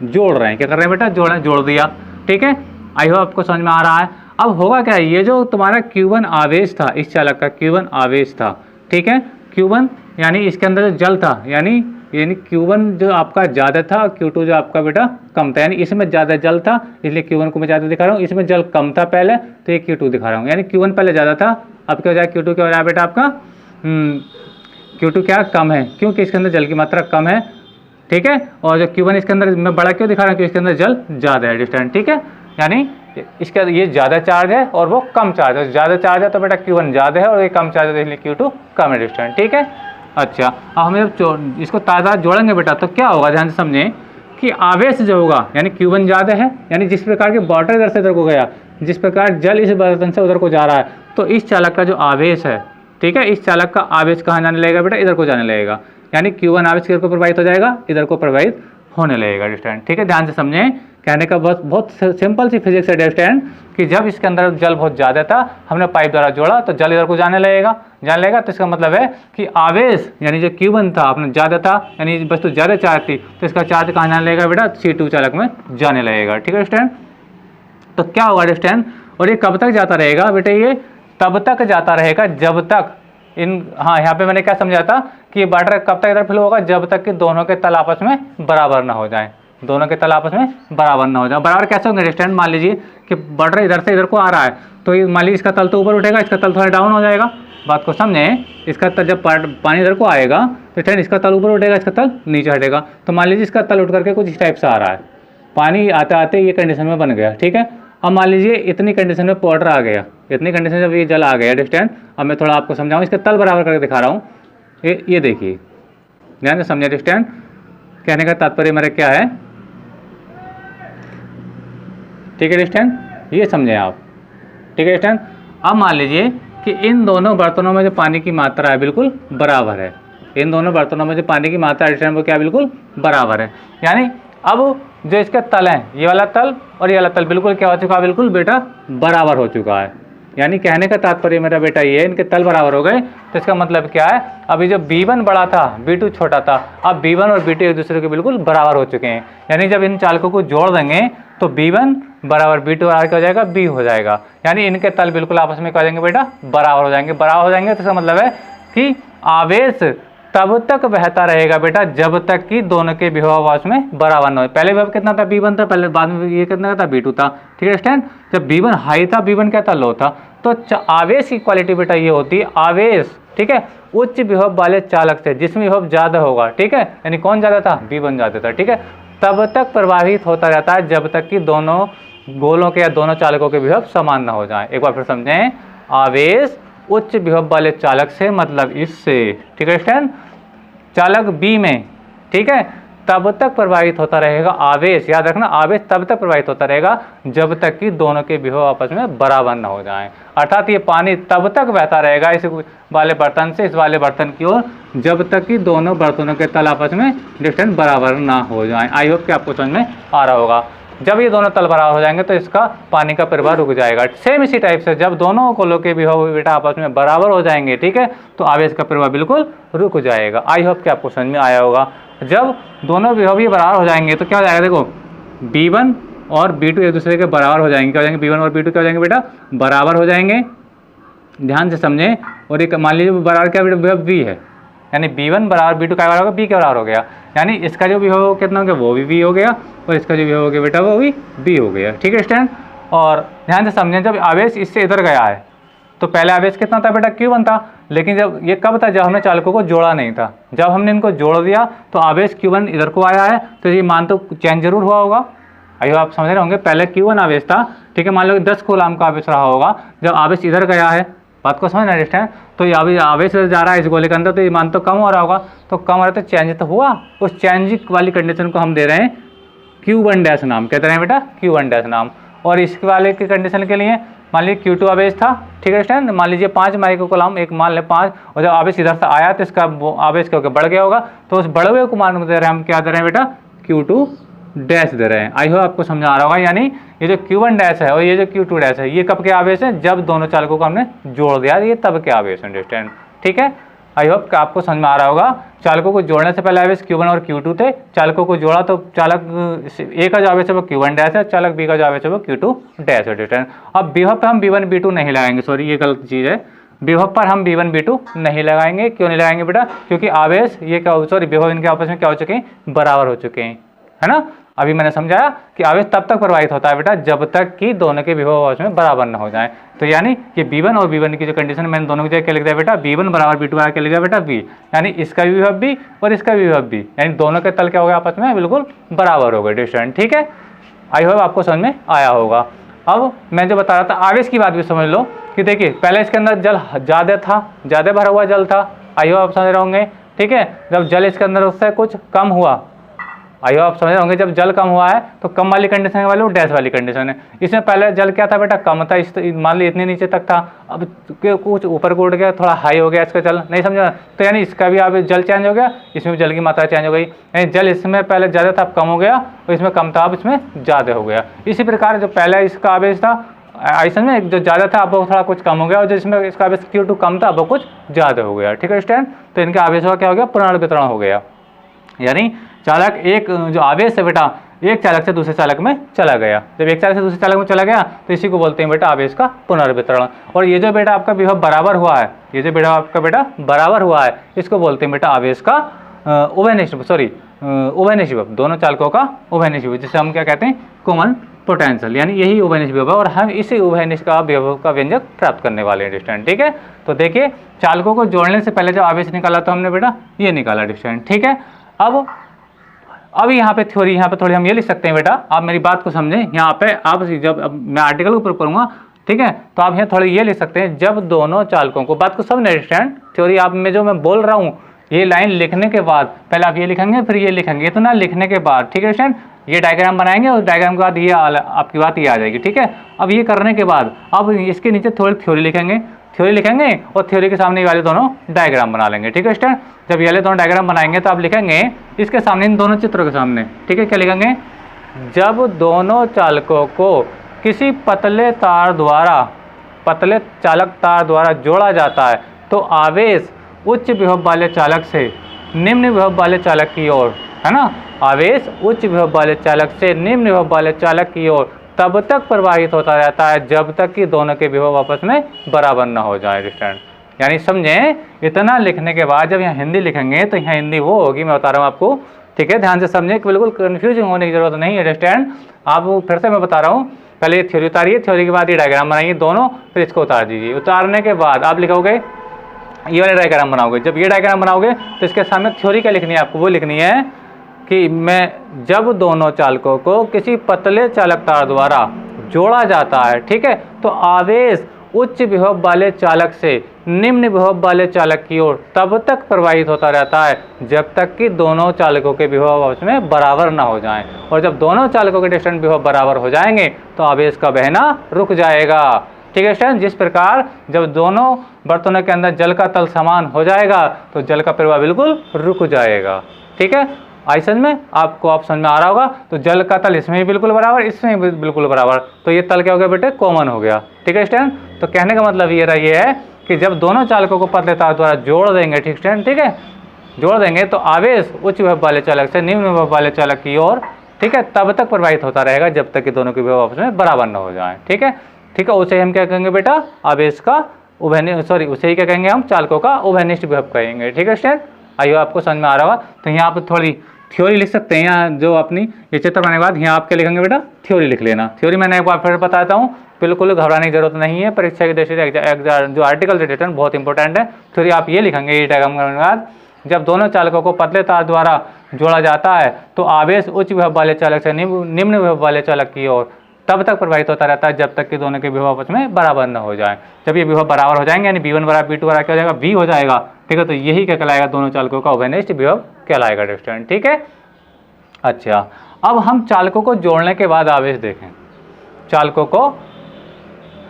Speaker 1: जोड़ रहे हैं, क्या कर रहे हैं बेटा, जोड़ दिया, ठीक है। आई होप आपको समझ में आ रहा है। अब होगा क्या, ये जो तुम्हारा Q1 आवेश था, इस चालक का Q1 आवेश था, ठीक है, Q1 यानी इसके अंदर जो जल था, यानी Q1 जो आपका ज़्यादा था और Q2 जो आपका बेटा कम था, यानी इसमें ज़्यादा जल था इसलिए Q1 को मैं ज़्यादा दिखा रहा हूँ, इसमें जल कम था पहले तो ये Q2 दिखा रहा हूँ। यानी Q1 पहले ज़्यादा था, अब क्या हो जाए, Q2 क्या हो रहा है बेटा आपका, Q2 क्या कम है, क्योंकि इसके अंदर जल की मात्रा कम है, ठीक है। और जो Q1 इसके अंदर मैं बड़ा क्यों दिखा रहा हूँ, क्योंकि इसके अंदर जल ज़्यादा है डिस्टेंस, ठीक है। यानी इसका ये ज़्यादा चार्ज है और वो कम चार्ज है, ज़्यादा चार्ज है तो बेटा Q1 ज़्यादा है और ये कम चार्ज है इसलिए Q2 कम है डिस्टेंस, ठीक है। अच्छा, अब हम जब इसको तादाद जोड़ेंगे बेटा तो क्या होगा, ध्यान से समझें कि आवेश जो होगा यानी Q1 ज़्यादा है, यानी जिस प्रकार के वाटर इधर से इधर को गया, जिस प्रकार जल इस बर्तन से उधर को जा रहा है, तो इस चालक का जो आवेश है, ठीक है, इस चालक का आवेश कहाँ जाने लगेगा बेटा, इधर को जाने लगेगा, यानी Q1 आवेश किधर को प्रवाहित हो जाएगा, इधर को प्रवाहित होने लगेगा डिस्टेंस, ठीक है। ध्यान से समझें, कहने का बहुत सिंपल सी फिजिक्स है डिस्टेंस कि जब इसके अंदर जल बहुत ज़्यादा था, हमने पाइप द्वारा जोड़ा तो जल इधर को जाने लगेगा, तो इसका मतलब है कि आवेश यानी जो Q1 था अपना ज़्यादा था, यानी वस्तु ज़्यादा चार्ज थी तो इसका चार्ज कहाँ जाने लगेगा बेटा, C2 चालक में जाने लगेगा, ठीक है डिस्टेंस। तो क्या होगा डिस्टेंस, और ये कब तक जाता रहेगा बेटा, ये तब तक जाता रहेगा जब तक हाँ यहाँ पे मैंने क्या समझा था कि वाटर कब तक इधर फ्लो होगा, जब तक कि दोनों के तल आपस में बराबर ना हो जाए, दोनों के तल आपस में बराबर ना हो जाए। बराबर कैसे होंगे डिस्टेंस, मान लीजिए कि वाटर इधर से इधर को आ रहा है तो मान लीजिए इसका तल तो ऊपर उठेगा, इसका तल थोड़ा डाउन हो जाएगा, बात को समझें, इसका तल जब पानी इधर को आएगा तो डिस्टेंस इसका तल ऊपर उठेगा, इसका तल नीचे हटेगा, तो मान लीजिए इसका तल उठ करके कुछ इस टाइप से आ रहा है, पानी आते आते ये कंडीशन में बन गया, ठीक है। अब मान लीजिए इतनी कंडीशन में वाटर आ गया, इतनी कंडीशन जब ये जल आ गया डिस्टेंस, अब मैं थोड़ा आपको समझाऊँ, इसका तल बराबर करके दिखा रहा हूँ, ये देखिए, ध्यान से समझिए डिस्टेंस, कहने का तात्पर्य मेरा क्या है, ठीक है डिस्टेंस, ये समझें आप, ठीक है डिस्टेंस। अब मान लीजिए कि इन दोनों बर्तनों में जो पानी की मात्रा है बिल्कुल बराबर है, इन दोनों बर्तनों में जो पानी की मात्रा डिस्टेंस वो क्या बिल्कुल बराबर है, यानी अब जो इसके तल हैं, ये वाला तल और ये वाला तल बिल्कुल क्या हो चुका है, बिल्कुल बेटा बराबर हो चुका है, यानी कहने का तात्पर्य मेरा बेटा ये है, इनके तल बराबर हो गए, तो इसका मतलब क्या है, अभी जो B1 बड़ा था B2 छोटा था, अब B1 और B2 एक दूसरे के बिल्कुल बराबर हो चुके हैं, यानी जब इन चालकों को जोड़ देंगे तो B1 बराबर B2 आर क्या हो जाएगा, B हो जाएगा, यानी इनके तल बिल्कुल आपस में क्या हो जाएंगे बेटा, बराबर हो जाएंगे, बराबर हो जाएंगे, तो इसका मतलब है कि आवेश तब तक बहता रहेगा बेटा जब तक कि दोनों के विभव आपस में बराबर न हो। पहले विभव कितना था, B1 था, पहले बाद में ये कितना था, B2 था, ठीक है स्टैंड। जब B1 हाई था, B1 क्या था, लो था, तो आवेश की क्वालिटी बेटा ये होती है, आवेश, ठीक है, उच्च विभव वाले चालक से जिसमें विभव ज़्यादा होगा, ठीक है, यानी कौन ज़्यादा था, B1 ज़्यादा था, ठीक है, तब तक प्रभावित होता रहता है जब तक कि दोनों गोलों के या दोनों चालकों के विभव समान न हो जाए। एक बार फिर समझें, आवेश उच्च विभव वाले चालक से मतलब इससे, ठीक है स्टैंड, चालक B में, ठीक है, तब तक प्रभावित होता रहेगा आवेश, याद रखना आवेश तब तक प्रभावित होता रहेगा जब तक कि दोनों के विभव आपस में बराबर न हो जाएं, अर्थात ये पानी तब तक बहता रहेगा इस वाले बर्तन से इस वाले बर्तन की ओर जब तक कि दोनों बर्तनों के तल आपस में डिस्टेंस बराबर ना हो जाएं। आई होप कि आपको समझ में आ रहा होगा। जब ये दोनों तल बराबर हो जाएंगे तो इसका पानी का प्रवाह रुक जाएगा। सेम इसी टाइप से जब दोनों गोलों के विभव बेटा आपस में बराबर हो जाएंगे, ठीक है, तो आवेश का प्रवाह बिल्कुल रुक जाएगा। आई होप कि आपको समझ में आया होगा। जब दोनों विभव ही बराबर हो जाएंगे तो क्या हो जाएगा, देखो B1 और B2 एक दूसरे के बराबर हो जाएंगे, क्या हो जाएंगे, B1 और B2 क्या हो जाएंगे बेटा, बराबर हो जाएंगे। ध्यान से समझें, और एक मान लीजिए बराबर क्या विभव V है, यानी B1 बराबर B2 क्या बराबर होगा, B के बराबर हो गया, यानी इसका जो विभव कितना हो गया वो भी V हो गया और इसका जो विभव हो गया बेटा वो भी B हो गया, ठीक है स्टैंड। और ध्यान से समझें, जब आवेश इससे इधर गया है तो पहले आवेश कितना था बेटा, Q1 था, लेकिन जब ये कब था, जब हमने चालकों को जोड़ा नहीं था। जब हमने इनको जोड़ दिया तो आवेश Q1 इधर को आया है, तो ये मान तो चेंज जरूर हुआ होगा। आइए आप समझ रहे होंगे, पहले Q1 आवेश था, ठीक है, मान लो 10 कूलाम का आवेश रहा होगा, जब आवेश इधर गया है, बात को समझना है, तो ये अभी आवेश जा रहा है इस गोले के अंदर, तो ये मान तो कम हो रहा होगा, तो कम हो रहा है तो चेंज तो हुआ। उस चेंज वाली कंडीशन को हम दे रहे हैं Q1 डैश नाम, कहते हैं बेटा Q1 डैश नाम। और इसके वाले की कंडीशन के लिए मान लीजिए Q2 आवेश था, ठीक है स्टैंड, मान लीजिए 5 माइक्रो कूलाम, एक मान ले 5, और जब आवेश इधर से आया तो इसका आवेश क्या बढ़ गया होगा, तो उस बढ़े हुए को मान दे रहे हैं हम, क्या दे रहे हैं बेटा, Q2 डैश दे रहे हैं। आई होप आपको समझ आ रहा होगा। यानी ये जो Q1 डैश है और ये जो Q2 डैश है, ये कब के आवेश है, जब दोनों चालकों को हमने जोड़ दिया, ये तब के आवेश है, अंडरस्टैंड, ठीक है। आई होप कि आपको समझ में आ रहा होगा। चालकों को जोड़ने से पहले आवेश Q1 और Q2 थे, चालकों को जोड़ा तो चालक ए का जो आवेश है वो Q1 डैश है, चालक बी का जो आवेश है वो Q2 डैश है, अंडरस्टैंड। अब विभव पर हम B1 B2 नहीं लगाएंगे, सॉरी ये गलत चीज़ है, विभव पर हम B1 B2 नहीं लगाएंगे। क्यों नहीं लगाएंगे बेटा, क्योंकि आवेश ये क्या, सॉरी विभव इनके आपस में क्या हो चुके हैं, बराबर हो चुके हैं, है ना। अभी मैंने समझाया कि आवेश तब तक प्रवाहित होता है बेटा जब तक कि दोनों के विभव आपस में बराबर न हो जाए। तो यानी ये B1 और B1 की जो कंडीशन मैंने दोनों की जगह क्या लिख दिया बेटा, B1 बराबर B2 बराबर क्या लिख दिया बेटा, B, यानी इसका भी विभव B और इसका भी विभव B, यानी दोनों के तल क्या हो गया आपस में बिल्कुल बराबर हो गए, डिस्टेंस, ठीक है। आई होप आपको समझ में आया होगा। अब मैं जो बता रहा था आवेश की बात भी समझ लो कि देखिए पहले इसके अंदर जल ज़्यादा था, ज़्यादा भरा हुआ जल था, आइयो आप समझ रहे होंगे, ठीक है। जब जल इसके अंदर उससे कुछ कम हुआ, आइयो आप समझ रहे होंगे, जब जल कम हुआ है तो कम वाली कंडीशन वाली वो डैश वाली कंडीशन है। इसमें पहले जल क्या था बेटा, कम था, इस मान ली इतने नीचे तक था, अब कुछ ऊपर को उठ गया, थोड़ा हाई हो गया इसका जल, नहीं समझा, तो यानी इसका भी अब जल चेंज हो गया, इसमें भी जल की मात्रा चेंज हो गई, यानी जल इसमें पहले ज़्यादा था अब कम हो गया, और इसमें कम था अब इसमें ज़्यादा हो गया। इसी प्रकार जो पहले इसका आवेश था आयतन में जो ज़्यादा था अब वो थोड़ा कुछ कम हो गया, और जिसमें इसका आवेश Q2 कम था अब वो कुछ ज़्यादा हो गया, ठीक है स्टूडेंट। तो इनके आवेशों का क्या हो गया, पुनर्वितरण हो गया, यानी चालक एक जो आवेश है बेटा एक चालक से दूसरे चालक में चला गया। जब एक चालक से दूसरे चालक में चला गया तो इसी को बोलते हैं बेटा आवेश का पुनर्वितरण। और ये जो बेटा आपका विभव बराबर हुआ है, ये जो बेटा आपका बेटा बराबर हुआ है, इसको बोलते हैं बेटा आवेश का उभयनिष्ठ उभयनिष्ठ विभव, दोनों चालकों का उभयनिष्ठ विभव, जिसे हम क्या कहते हैं, कॉमन पोटेंशियल, यानी यही उभयनिष्ठ विभव है, और हम इसी उभयनिष्ठ का विभव का व्यंजक प्राप्त करने वाले हैं डिस्टेंट, ठीक है। तो देखिए चालकों को जोड़ने से पहले जो आवेश निकाला तो हमने बेटा ये निकाला डिस्टेंट, ठीक है। अब यहाँ पे थ्योरी, यहाँ पे थोड़ी हम ये लिख सकते हैं बेटा, आप मेरी बात को समझें, यहाँ पे आप जब मैं आर्टिकल के ऊपर करूँगा, ठीक है, तो आप यहाँ थोड़ी ये लिख सकते हैं, जब दोनों चालकों को, बात को समझ अंडरस्टैंड, थ्योरी आप में जो मैं बोल रहा हूँ ये लाइन लिखने के बाद पहले आप ये लिखेंगे फिर ये लिखेंगे, इतना लिखने के बाद, ठीक है स्टूडेंट, ये डायग्राम बनाएंगे और डायग्राम के बाद ये आपकी बात ये आ जाएगी, ठीक है। अब ये करने के बाद अब इसके नीचे थोड़ी थ्योरी लिखेंगे और थ्योरी के सामने ये वाले दोनों डायग्राम बना लेंगे, ठीक है स्टूडेंट। जब ये वाले दोनों डायग्राम बनाएंगे तो आप लिखेंगे इसके सामने, इन दोनों चित्रों के सामने, ठीक है, क्या लिखेंगे, जब दोनों चालकों को किसी पतले चालक तार द्वारा जोड़ा जाता है तो आवेश उच्च विभव वाले चालक से निम्न विभव वाले चालक की ओर, है ना, आवेश उच्च विभव वाले चालक से निम्न विभव वाले चालक की ओर तब तक प्रवाहित होता रहता है जब तक कि दोनों के विभव आपस में बराबर ना हो जाए डिस्टेंट। यानी समझें, इतना लिखने के बाद जब यहाँ हिंदी लिखेंगे तो यहाँ हिंदी वो होगी, मैं बता रहा हूँ आपको, ठीक है, ध्यान से समझें, बिल्कुल कन्फ्यूजिंग होने की जरूरत नहीं है डिस्टेंट। आप फिर से मैं बता रहा हूँ, पहले ये थ्योरी उतारिए, थ्योरी के बाद ये डायग्राम बनाइए दोनों, फिर इसको उतार दीजिए, उतारने के बाद आप लिखोगे ये वाले डायग्राम बनाओगे। जब ये डायग्राम बनाओगे तो इसके सामने थ्योरी क्या लिखनी है आपको, वो लिखनी है कि मैं जब दोनों चालकों को किसी पतले चालक तार द्वारा जोड़ा जाता है, ठीक है, तो आवेश उच्च विभव वाले चालक से निम्न विभव वाले चालक की ओर तब तक प्रवाहित होता रहता है जब तक कि दोनों चालकों के विभव आपस में बराबर ना हो जाएं, और जब दोनों चालकों के डिस्टेंस विभव बराबर हो जाएंगे तो आवेश का बहना रुक जाएगा, ठीक है स्टूडेंट। जिस प्रकार जब दोनों बर्तनों के अंदर जल का तल समान हो जाएगा तो जल का प्रवाह बिल्कुल रुक जाएगा, ठीक है। आइसन में आपको ऑप्शन में आ रहा होगा, तो जल का तल इसमें भी बिल्कुल बराबर, इसमें भी बिल्कुल बराबर, तो ये तल क्या हो गया बेटे, कॉमन हो गया, ठीक है स्टूडेंट। तो कहने का मतलब ये रहा, ये है कि जब दोनों चालकों को पतले तार द्वारा जोड़ देंगे, ठीक स्टूडेंट, ठीक है, जोड़ देंगे तो आवेश उच्च विभव वाले चालक से निम्न विभव वाले चालक की ओर, ठीक है, तब तक प्रवाहित होता रहेगा जब तक कि दोनों के विभव आपस में बराबर न हो जाए, ठीक है, ठीक है। उसे हम क्या कहेंगे बेटा, आवेश का उसे ही क्या कहेंगे हम, चालकों का उभयनिष्ठ विभव कहेंगे, ठीक है स्टूडेंट। आइए आपको समझ में आ रहा होगा। तो यहाँ पर थोड़ी थ्योरी लिख सकते हैं, यहाँ जो अपनी ये चित्र बनाने के बाद यहाँ आप क्या लिखेंगे बेटा, थ्योरी लिख लेना। थ्योरी मैंने एक बार फिर बताता हूँ, बिल्कुल घबराने की जरूरत नहीं है, परीक्षा की दृष्टि से जो आर्टिकल रिटर्न बहुत इंपॉर्टेंट है। थ्योरी आप ये लिखेंगे ये डायग्राम करने के बाद, जब दोनों चालकों को पतले तार द्वारा जोड़ा जाता है तो आवेश उच्च विभव वाले चालक से निम्न विभव वाले चालक की ओर तब तक प्रवाहित होता रहता है जब तक कि दोनों के विभव आपस में बराबर न हो जाए। जब ये विभव बराबर हो जाएंगे, यानी V1 बराबर V2 बराबर क्या हो जाएगा, V हो जाएगा, ठीक है, तो यही क्या कहलाएगा, दोनों चालकों का उभयनिष्ठ विभव कहलाएगा डिस्टेंट, ठीक है। अच्छा, अब हम चालकों को जोड़ने के बाद आवेश देखें, चालकों को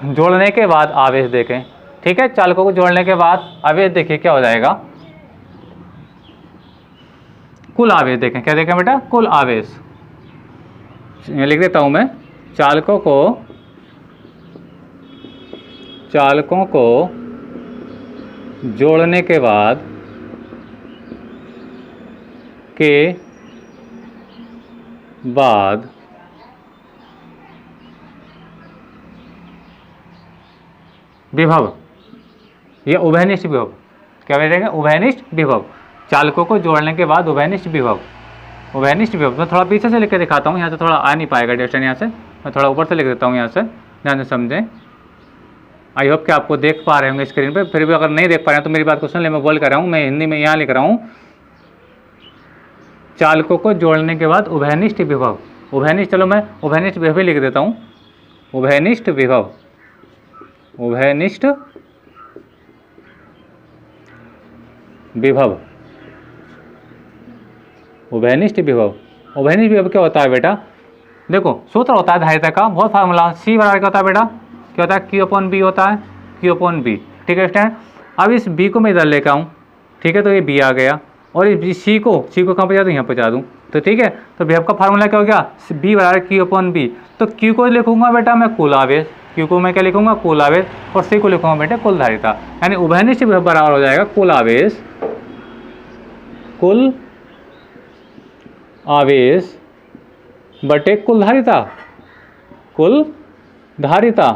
Speaker 1: जोड़ने के बाद आवेश देखें, ठीक है, चालकों को जोड़ने के बाद आवेश देखिए क्या हो जाएगा, कुल आवेश देखें, क्या देखें बेटा, कुल आवेश, ये लिख देता हूं मैं, चालकों को जोड़ने के बाद विभव, यह उभयनिष्ठ विभव, क्या बोलेंगे, उभयनिष्ठ विभव, चालकों को जोड़ने के बाद उभयनिष्ठ विभव, उभयनिष्ठ विभव। मैं थोड़ा पीछे से लिख के दिखाता हूँ, यहाँ से थोड़ा आ नहीं पाएगा डिस्टेंस, यहाँ से मैं थोड़ा ऊपर से लिख देता हूँ, यहाँ से ध्यान से समझें। आई होप कि आपको देख पा रहे होंगे स्क्रीन पे, फिर भी अगर नहीं देख पा रहे हैं तो मेरी बात को सुन ले, मैं बोल कर रहा हूँ, मैं हिंदी में यहाँ लिख रहा हूँ, चालकों को जोड़ने के बाद उभयनिष्ठ विभव, उभयनिष्ठ, चलो मैं उभयनिष्ठ विभव लिख देता हूँ, उभयनिष्ठ विभव, उभयनिष्ठ विभव, उभयनिष्ठ विभव। उभयनिष्ठ विभव क्या होता है बेटा, देखो सूत्र होता है धारिता का, बहुत फार्मूला, सी बराबर क्या होता है बेटा, क्या होता है, क्यू अपॉन बी होता है, क्यू अपॉन बी, ठीक है स्टैंड। अब इस बी को मैं इधर लेकर आऊँ, ठीक है, तो ये बी आ गया, और इस सी को कहाँ पहुँचा दूँ, यहाँ पहुँचा दूँ, तो ठीक है। तो विभव का फार्मूला क्या हो गया, बी बराबर क्यू अपॉन बी। तो क्यू को लिखूंगा बेटा मैं कुल आवेश, क्यू को मैं क्या लिखूंगा, कुल आवेश, और सी को लिखूंगा बेटा कुल धारिता। यानी उभयनिष्ठ विभव बराबर हो जाएगा कुल आवेश, कुल आवेश बटे कुल धारिता, कुल धारिता।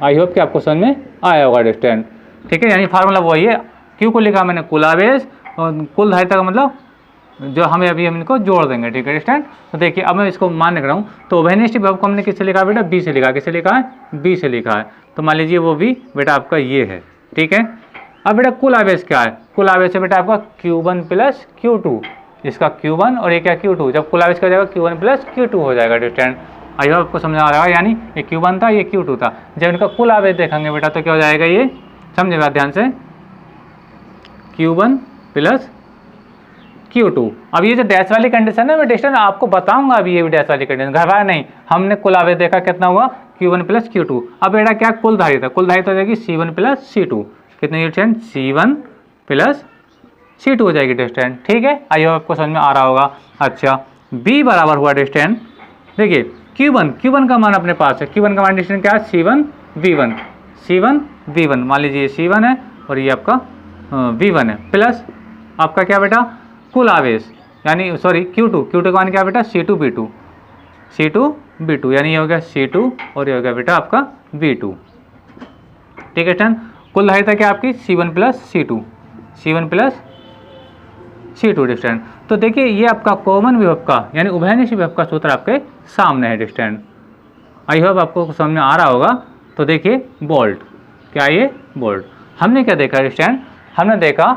Speaker 1: आई होप कि आपको समझ में आया होगा डिस्टेंट, ठीक है। यानी फार्मूला वही है, क्यू को लिखा मैंने कुल आवेश, और कुल धारिता का मतलब जो हमें अभी हम इनको जोड़ देंगे, ठीक है डिस्टेंट। तो देखिए अब मैं इसको मान रहा हूँ, तो उभयनिष्ठ विभव को हमने किससे लिखा बेटा, बी से लिखा, किससे लिखा है, बी से लिखा है। तो मान लीजिए वो बी बेटा आपका ये है, ठीक है। अब बेटा कुल आवेश क्या है, कुल आवेश है बेटा आपका Q1 प्लस Q2, इसका Q1 और ये क्या Q2, जब कुल आवेश क्या हो जाएगा Q1 प्लस Q2 हो जाएगा डिस्टेंट। आई होप आपको समझ आ रहा है, यानी ये Q1 था, ये Q2 था। जब इनका कुल आवेश देखेंगे बेटा तो क्या हो जाएगा, ये समझेगा ध्यान से, Q1 प्लस Q2। अब ये जो डैश वाली कंडीशन है मैं डिस्टेंस आपको बताऊंगा, अभी ये भी डैश वाली कंडीशन, घबराए नहीं। हमने कुल आवेश देखा कितना हुआ, Q1 प्लस Q2। अब बेटा क्या कुल धारिता, कुल धारिता हो जाएगी C1 प्लस C2, कितने डिस्टेंस, C1 प्लस C2 हो जाएगी डिस्टेंस, ठीक है। आई होप आपको समझ में आ रहा होगा। अच्छा B बराबर हुआ डिस्टेंस, देखिए Q1 का मान अपने पास है, Q1 का मान डिस्टेंस क्या है, C1 V1, C1 V1, मान लीजिए C1 है और ये आपका V1 है, प्लस आपका क्या बेटा कुल आवेश, यानी सॉरी Q2 का मान क्या बेटा, C2 B2, C2 B2, यानी ये हो गया C2 और ये हो गया बेटा आपका V2, ठीक है स्टैंड। कुल धारिता क्या आपकी C1 plus C2, C1 plus C2 distant. तो देखिए ये आपका कॉमन विभव का यानी उभयनिष्ठ विभव का सूत्र आपके सामने है डिस्टेंट। आई होप आपको समझ में आ रहा होगा। तो देखिए बोल्ट, क्या ये बोल्ट, हमने क्या देखा डिस्टेंट, हमने देखा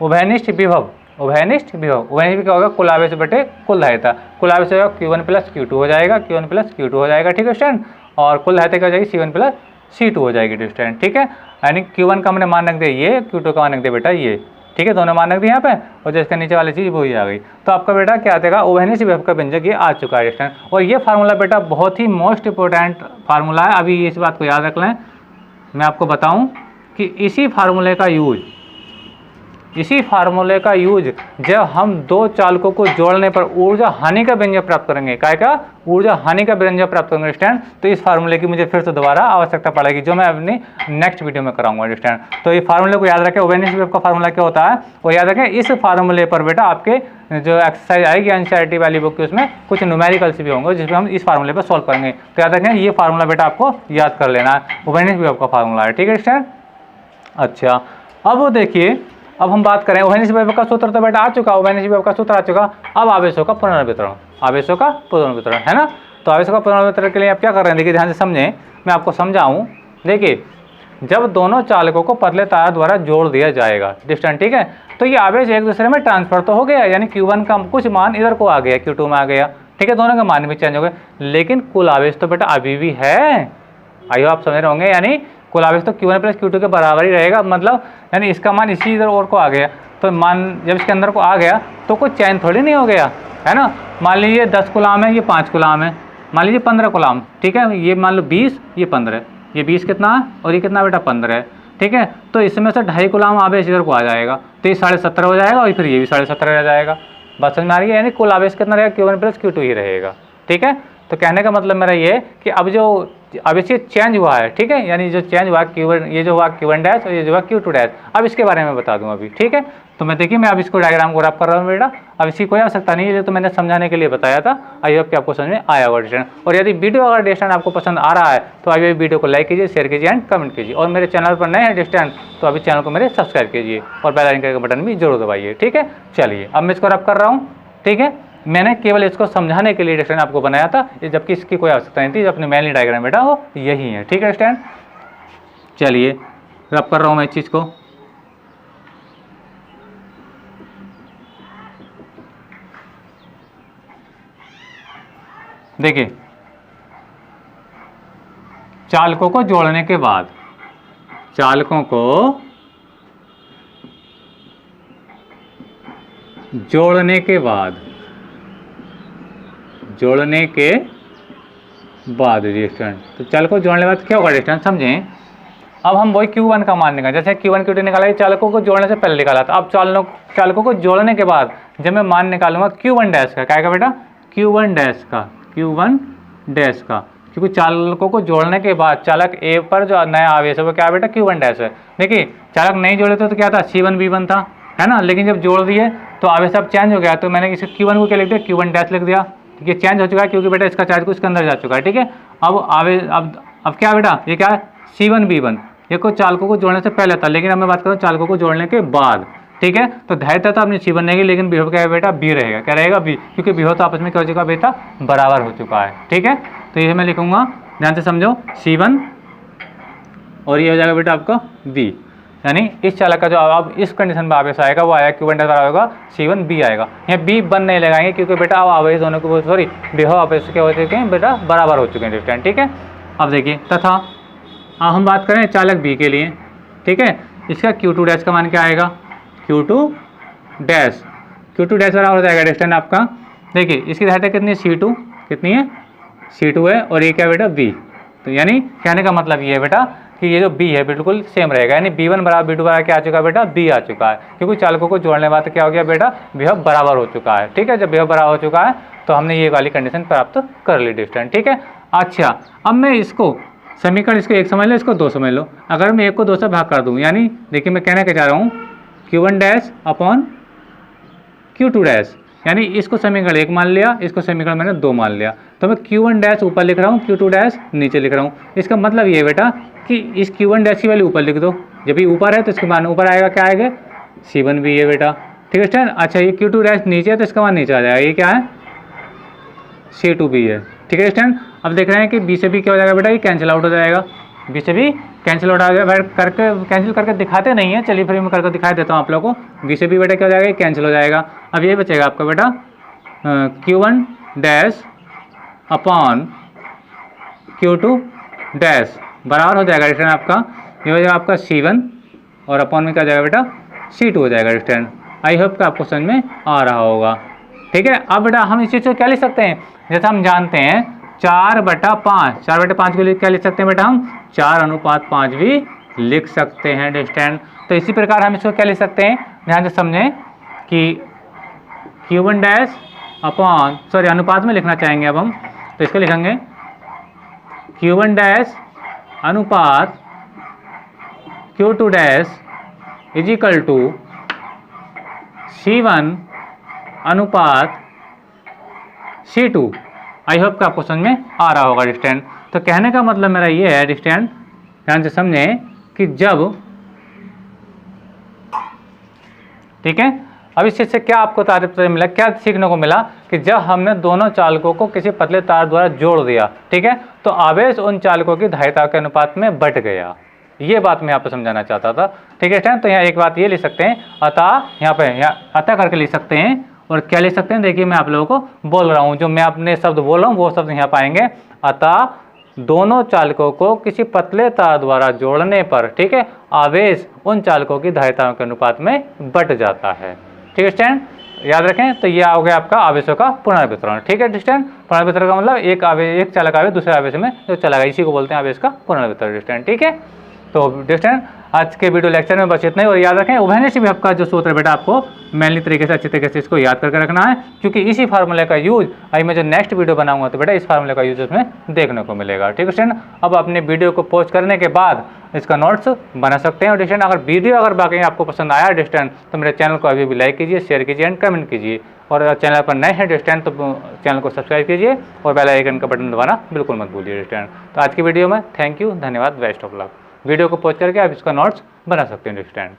Speaker 1: उभयनिष्ठ विभव, उभयनिष्ठ विभव, उभयनिष्ठ क्या होगा, कुल आवेश बटे कुल धारिता, कुल आवेश होगा Q1 प्लस Q2 हो जाएगा, Q1 प्लस Q2 हो जाएगा, ठीक है स्टूडेंट। और कुल धारिता क्या हो जाएगी, C1 प्लस C2 हो जाएगी डिस्टेंट, ठीक है। यानी Q1 का हमने मान रख दिया ये, Q2 का मान रख दिया बेटा ये, ठीक है, दोनों मान रख दिए यहाँ पे, और जो इसका नीचे वाली चीज़ वो ही आ गई। तो आपका बेटा क्या देगा, उभयनिष्ठ विभव का व्यंजक ये आ चुका है डिस्टेंट। और ये फार्मूला बेटा बहुत ही मोस्ट इंपॉर्टेंट फार्मूला है, अभी इस बात को याद रख लें। मैं आपको बताऊँ कि इसी फार्मूले का यूज जब हम दो चालकों को जोड़ने पर ऊर्जा हानि का व्यंजक प्राप्त करेंगे, काय का ऊर्जा हानि का व्यंजक प्राप्त करेंगे स्टैंड, तो इस फार्मूले की मुझे फिर से दोबारा आवश्यकता पड़ेगी, जो मैं अपनी नेक्स्ट वीडियो में कराऊंगा स्टैंड। तो ये फार्मूले को याद रखें, उभयनिष्ठ विभव का फार्मूला क्या होता है वो याद रखें। इस फार्मूले पर बेटा आपके जो एक्सरसाइज आएगी एनसीईआरटी वाली बुक की, उसमें कुछ न्यूमेरिकल्स भी होंगे जिसमें हम इस फार्मूले पर सॉल्व करेंगे। तो याद रखें ये फार्मूला बेटा आपको याद कर लेना है, उभयनिष्ठ विभव का फार्मूला है, ठीक है स्टैंड। अच्छा अब देखिए, अब हम बात करें उभयनिष्ठ विभव का सूत्र तो बेटा आ चुका, उभयनिष्ठ विभव का सूत्र आ चुका। अब आवेशों का पुनर्वितरण, आवेशों का पुनर्वितरण है ना। तो आवेशों का पुनर्वितरण के लिए आप क्या कर रहे हैं, देखिए ध्यान से समझें, मैं आपको समझाऊं। देखिए जब दोनों चालकों को पतले तार द्वारा जोड़ दिया जाएगा डिस्टेंस, ठीक है, तो ये आवेश एक दूसरे में ट्रांसफर तो हो गया, यानी Q1 का कुछ मान इधर को आ गया, Q2 में आ गया, ठीक है, दोनों के मान भी चेंज हो गए, लेकिन कुल आवेश तो बेटा अभी भी है। आइए आप समझ रहे होंगे, यानी कुल आवेश तो Q1 प्लस Q2 के बराबर ही रहेगा, मतलब यानी इसका मान इसी इधर और को आ गया, तो मान जब इसके अंदर को आ गया तो कोई चेंज थोड़ी नहीं हो गया, है ना। मान लीजिए 10 गुलाम है, ये 5 गुलाम है, मान लीजिए 15 गुलाम, ठीक है, ये मान लो 20, ये 15, ये 20 कितना है और ये कितना बेटा 15 है, ठीक है। तो इसमें से 2.5 गुलाम आवेश इधर को आ जाएगा, तो ये 17.5 हो जाएगा और फिर ये भी 17.5 रह जाएगा। बात समझ में आ रही है, यानी कुल आवेश कितना रहेगा, Q1 प्लस Q2 ही रहेगा, ठीक है। तो कहने का मतलब मेरा ये कि अब जो आवेश चेंज हुआ है, ठीक है, यानी जो चेंज हुआ Q1, ये जो हुआ Q1 डैश और ये जो हुआ Q2 डैश, अब इसके बारे में बता दूं अभी, ठीक है। तो मैं देखिए मैं अब इसको डायग्राम को रैप कर रहा हूँ बेटा, अब इसकी कोई आवश्यकता नहीं है, तो मैंने समझाने के लिए बताया था। आई होप कि आपको समझ में आया होगा डिस्टेंस। और यदि वीडियो अगर डिस्टेंस आपको पसंद आ रहा है तो अभी वीडियो को लाइक कीजिए, शेयर कीजिए एंड कमेंट कीजिए। और मेरे चैनल पर नए हैं डिस्टेंस तो अभी चैनल को मेरे सब्सक्राइब कीजिए और बेल आइकन का बटन भी जरूर दबाइए, ठीक है। चलिए अब मैं इसको रैप कर रहा हूँ, ठीक है। मैंने केवल इसको समझाने के लिए डिस्टेंस आपको बनाया था, जबकि इसकी कोई आवश्यकता नहीं थी, जो अपनी मेनली डायग्राम बेटा वो यही है, ठीक है स्टैंड। चलिए रब कर रहा हूँ मैं इस चीज़ को, देखिए चालकों को जोड़ने के बाद, चालकों को जोड़ने के बाद, जोड़ने के बाद स्टूडेंट, तो चालकों को जोड़ने के बाद क्या होगा स्टूडेंट समझें। अब हम वही Q1 का मान निकालें, जैसे Q1 Q2 निकाला, चालकों को जोड़ने से पहले निकाला था। अब चालकों को जोड़ने के बाद जब मैं मान निकालूंगा Q1 डैश का, क्या आएगा बेटा, Q1 डैश का, Q1 डैश का, क्योंकि चालकों को जोड़ने के बाद चालक ए पर जो नया आवेश है वो क्या बेटा, Q1 डैश है। देखिए चालक नहीं जोड़े थे तो क्या था, C1 B1 था, है ना, लेकिन जब जोड़ दिए तो आवेश अब चेंज हो गया, तो मैंने इसे Q1 को क्या लिख दिया, Q1 डैश लिख दिया। ठीक है, चेंज हो चुका है क्योंकि बेटा इसका चार्ज को इसके अंदर जा चुका है। ठीक है, अब आवेश अब क्या बेटा, ये क्या है, C1 B1, ये को चालकों को जोड़ने से पहले था, लेकिन अब मैं बात करूँ चालकों को जोड़ने के बाद। ठीक है, तो धारिता तो अपनी C1 रहेगी, लेकिन विभव क्या है बेटा, B रहेगा। क्या रहेगा, B, क्योंकि विभव तो आपस में क्या हो चुका है बेटा, बराबर हो चुका है। ठीक है, तो ये मैं लिखूंगा, ध्यान से समझो, C1 और ये हो जाएगा बेटा आपका B, यानी इस चालक का जो अब इस कंडीशन में आवेश आएगा वो आएगा Q1 डैश बराबर होगा C1 B आएगा। यहाँ B1 नहीं लगाएंगे क्योंकि बेटा अब आवेश दोनों को, सॉरी विभव आवेश क्या हो चुके हैं बेटा, बराबर हो चुके हैं डिस्टेंस। ठीक है, अब देखिए, तथा अब हम बात करें चालक B के लिए। ठीक है, इसका Q2 डैश का मान क्या आएगा, Q2 डैश बराबर हो जाएगा डिस्टेंस आपका, देखिए इसकी धारिता कितनी है, C2, कितनी है, C2 है, और ये क्या बेटा, B। तो यानी कहने का मतलब ये है बेटा कि ये जो B है बिल्कुल सेम रहेगा, यानी B1 बराबर B2 बराबर क्या आ चुका है बेटा, B आ चुका है, क्योंकि चालकों को जोड़ने बाद क्या हो गया बेटा, विभव बराबर हो चुका है। ठीक है, जब विभव बराबर हो चुका है तो हमने ये वाली कंडीशन प्राप्त कर ली डिस्टेंस। ठीक है, अच्छा अब मैं इसको समीकरण, इसको 1 समझ लो, इसको 2 समझ लो। अगर मैं 1 को 2 से भाग कर दूँ, यानी देखिए मैं कहना क्या चाह रहा हूँ, Q1 dash upon Q2 dash, यानी इसको समीकरण 1 मान लिया, इसको समीकरण मैंने 2 मान लिया, तो मैं Q1 डैश ऊपर लिख रहा हूँ, Q2 डैश नीचे लिख रहा हूँ। इसका मतलब ये बेटा कि इस Q1 डैश की वैल्यू ऊपर लिख दो, जब ये ऊपर है तो इसके मान ऊपर आएगा, क्या आएगा, C1 B है बेटा। ठीक है स्टूडेंट, अच्छा ये Q2 डैश नीचे है तो इसका मान नीचे आ जाएगा, ये क्या है, C2 B है। ठीक है स्टूडेंट, अब देख रहे हैं कि B से B क्या हो जाएगा बेटा, ये कैंसिल आउट हो जाएगा, B से B कैंसिल आउट आ जाएगा, करके कैंसिल करके दिखाते नहीं है, चलिए फिर मैं करके दिखा देता हूँ आप लोगों को। B से B बेटा क्या हो जाएगा, ये कैंसिल हो जाएगा। अब ये बचेगा आपका बेटा Q1 dash upon Q2 dash बराबर हो जाएगा डिस्टेंस आपका, ये हो जाएगा आपका C1 और अपॉन में क्या हो जाएगा बेटा, C2 हो जाएगा डिस्टेंस। आई होप कि आपको समझ में आ रहा होगा। ठीक है, अब बेटा हम इस चीज़ को क्या लिख सकते हैं, जैसे हम जानते हैं 4/5, 4/5 के लिए क्या लिख सकते हैं बेटा, हम 4:5 भी लिख सकते हैं डिस्टेंस। तो इसी प्रकार हम इसको क्या लिख सकते हैं, ध्यान से समझें कि Q1 डैश अपॉन, सॉरी अनुपात में लिखना चाहेंगे अब हम, तो इसको लिखेंगे Q1 डैश अनुपात Q2 dash is equal to C1 अनुपात C2। आई होप कि आपको समझ में आ रहा होगा डिस्टेंस। तो कहने का मतलब मेरा ये है डिस्टेंस, ध्यान से समझें कि जब, ठीक है, अब इस चीज़ से क्या आपको तात्पर्य मिला, क्या सीखने को मिला कि जब हमने दोनों चालकों को किसी पतले तार द्वारा जोड़ दिया, ठीक है, तो आवेश उन चालकों की धारिता के अनुपात में बढ़ गया। ये बात मैं यहाँ पे समझाना चाहता था। ठीक है स्टूडेंट, तो यहाँ एक बात ये लिख सकते हैं, अतः यहाँ पे अतः करके लिख सकते हैं, और क्या लिख सकते हैं, देखिए मैं आप लोगों को बोल रहा हूँ, जो मैं अपने शब्द बोल रहा हूँ वो शब्द यहाँ पाएंगे, अतः दोनों चालकों को किसी पतले तार द्वारा जोड़ने पर, ठीक है, आवेश उन चालकों की धारिताओं के अनुपात में बढ़ जाता है। ठीक है स्टूडेंट, याद रखें। तो ये हो गया आपका आवेशों का पुनर्वितरण। ठीक है स्टूडेंट, पुनर्वितरण का मतलब एक चालक आवेश दूसरे आवेश में जो चला गया, इसी को बोलते हैं आवेश का पुनर्वितरण स्टूडेंट। ठीक है, तो स्टूडेंट आज के वीडियो लेक्चर में बस इतना ही। और याद रखें उभयनिष्ठ विभव का जो सूत्र बेटा आपको मैनली तरीके से अच्छी तरीके से इसको याद करके रखना है, क्योंकि इसी फार्मूले का यूज अभी मैं जो नेक्स्ट वीडियो बनाऊंगा तो बेटा इस फार्मूले का यूज उसमें देखने को मिलेगा। ठीक है स्टूडेंट, अब अपने वीडियो को पोस्ट करने के बाद इसका नोट्स बना सकते हैं। और स्टूडेंट अगर वीडियो बाकी आपको पसंद आया स्टूडेंट तो मेरे चैनल को अभी भी लाइक कीजिए, शेयर कीजिए एंड कमेंट कीजिए। और चैनल पर नए हैं स्टूडेंट तो चैनल को सब्सक्राइब कीजिए और बेल आइकन का बटन दबाना बिल्कुल मत भूलिए स्टूडेंट। तो आज की वीडियो में थैंक यू, धन्यवाद, बेस्ट ऑफ लक। वीडियो को पोस्ट करके आप इसका नोट्स बना सकते हैं स्टूडेंट।